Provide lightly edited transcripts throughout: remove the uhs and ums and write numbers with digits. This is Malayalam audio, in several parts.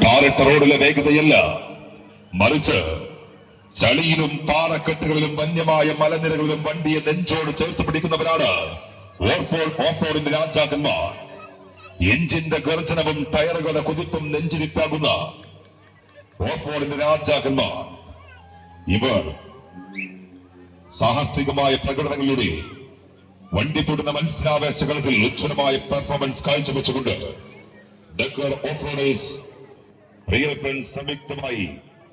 ടാറിട്ട റോഡിലെ വേഗതയല്ല, മറിച്ച് ചളിയിലും പാറക്കെട്ടുകളിലും വന്യമായ മലനിരകളിലും വണ്ടിയെ നെഞ്ചോട് ചേർത്ത് പിടിക്കുന്നവരാണ് ഓഫ് റോഡിന്റെ രാജാക്കന്മാർ. എഞ്ചിന്റെ ഗർജനവും ടയറുകളുടെ കുതിപ്പും നെഞ്ചിരിപ്പാകുന്ന ഓഫ് റോഡിന്റെ രാജാക്കന്മാർ. ഇവർ സാഹസികമായ പ്രകടനങ്ങളിലൂടെ വണ്ടി തൊടുന്ന മത്സരാവേശങ്ങളിൽ ഉജ്ജ്വലമായ പെർഫോമൻസ് കാഴ്ചവെച്ചുകൊണ്ട് Dakar off roaders real friends സംയുക്തമായി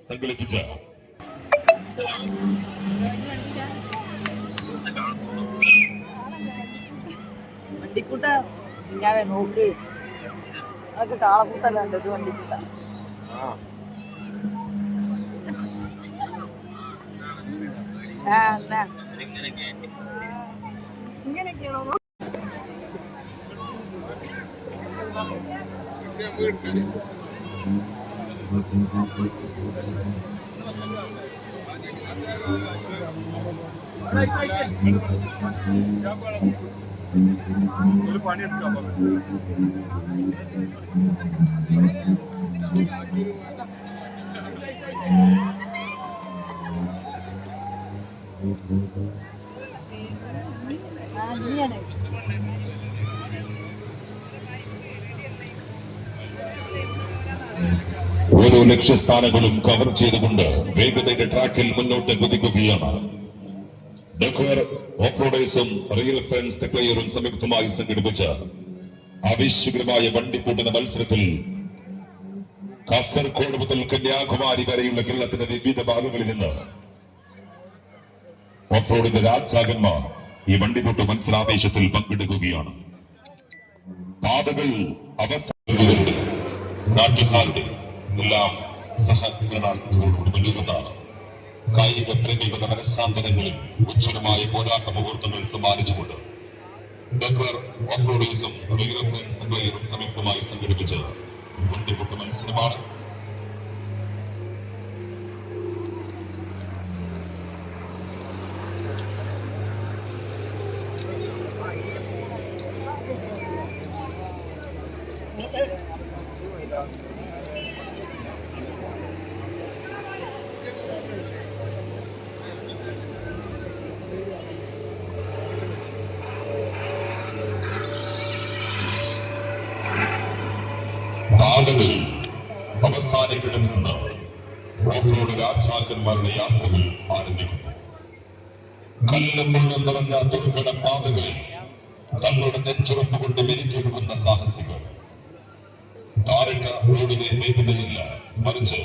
സംഘടിപ്പിച്ച വണ്ടിക്കൂട്ട ഞാവേ നോക്ക്, അതൊക്കെ കാളക്കൂട്ടല്ല ഇത് വണ്ടിക്കൂട്ട. ഇങ്ങനെയൊക്കെയാണോ? പണിയെടുക്കാം. ഓരോ ലക്ഷ്യസ്ഥാനങ്ങളും കവർ ചെയ്തുകൊണ്ട് വേഗതയുടെ ട്രാക്കിൽ മുന്നോട്ട് കുതിക്കുകയാണ്. ഡക്കർ ഓഫ് റോഡേഴ്സും റിയൽ ഫ്രണ്ട്സ് തെക്ലയറും സംയുക്തമായി സംഘടിപ്പിച്ച ആവേശകരമായ വണ്ടിപ്പൂട്ടുന്ന മത്സരത്തിൽ കാസർഗോഡ് മുതൽ കന്യാകുമാരി വരെയുള്ള കേരളത്തിന്റെ വിവിധ ഭാഗങ്ങളിൽ നിന്ന് ഓഫ് റോഡിന്റെ രാജാക്കന്മാർ ഈ വണ്ടിപ്പൂട്ട് മത്സരാവേശത്തിൽ പങ്കെടുക്കുകയാണ്. പാതകൾ അവസാനിക്കുന്നുണ്ട്. നാട്ടുകാരുടെ എല്ലാം സഹകരണത്തോടുകൂടി മുന്നേറുന്നതാണ്. കായിക പ്രേമികളുടെ മനസ്സാന്തരങ്ങളിൽ ഉജ്ജ്വലമായ പോരാട്ട മുഹൂർത്തങ്ങൾ സമ്മാനിച്ചുകൊണ്ട് ഡക്കർ ഓഫ് റോഡേഴ്സും റിയൽ ഫ്രണ്ട്സ് തെക്ലയറും സംയുക്തമായി സംഘടിപ്പിച്ച വണ്ടിപ്പൂട്ട് മത്സരമാണ്. പാതകൾ അവസാനിപ്പിടത്തു നിന്ന് ഓഫ് റോഡ് രാജാക്കന്മാരുടെ യാത്രകൾ ആരംഭിക്കുന്നു. കല്ലും മുള്ളും നിറഞ്ഞ ദുർഘട പാതകളിൽ തങ്ങളുടെ നെഞ്ചുറപ്പ് കൊണ്ട് മെരുക്കിയെടുക്കുന്ന സാഹസികൾ. ടാറിട്ട റോഡിലെ വേഗതയില്ല, മറിച്ച്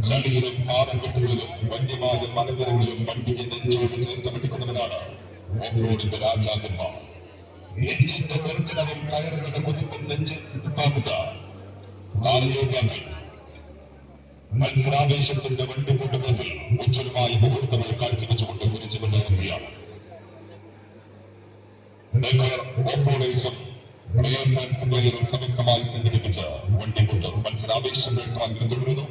ചളിയിലും പാറക്കെട്ടുകളിലും വന്യമായ മലനിരകളിലും വണ്ടിയെ നെഞ്ചോട് ചേർത്ത് പിടിക്കുന്നവരാണ് ഓഫ് റോഡിന്റെ രാജാക്കന്മാർ. എഞ്ചിന്റെ ഗർജനവും ടയറുകളുടെ കുതിപ്പും നെഞ്ചിപ്പാകുക താരയോദ്ധാക്കൾ. മത്സരാവേശത്തിന്റെ വണ്ടിപ്പൂട്ടുകളത്തിൽ ഉജ്ജ്വലമായ മുഹൂർത്തങ്ങൾ കാഴ്ചവെച്ചുകൊണ്ട് കുതിച്ചു കൊണ്ടിരിക്കുകയാണ്. ഡക്കർ ഓഫ് റോഡേഴ്സും റിയൽ ഫ്രണ്ട്സ് തെക്ലയറും സംയുക്തമായി സംഘടിപ്പിച്ച വണ്ടിപ്പൂട്ട് മത്സരാവേശങ്ങൾ ട്രാക്കിൽ തുടരുന്നു.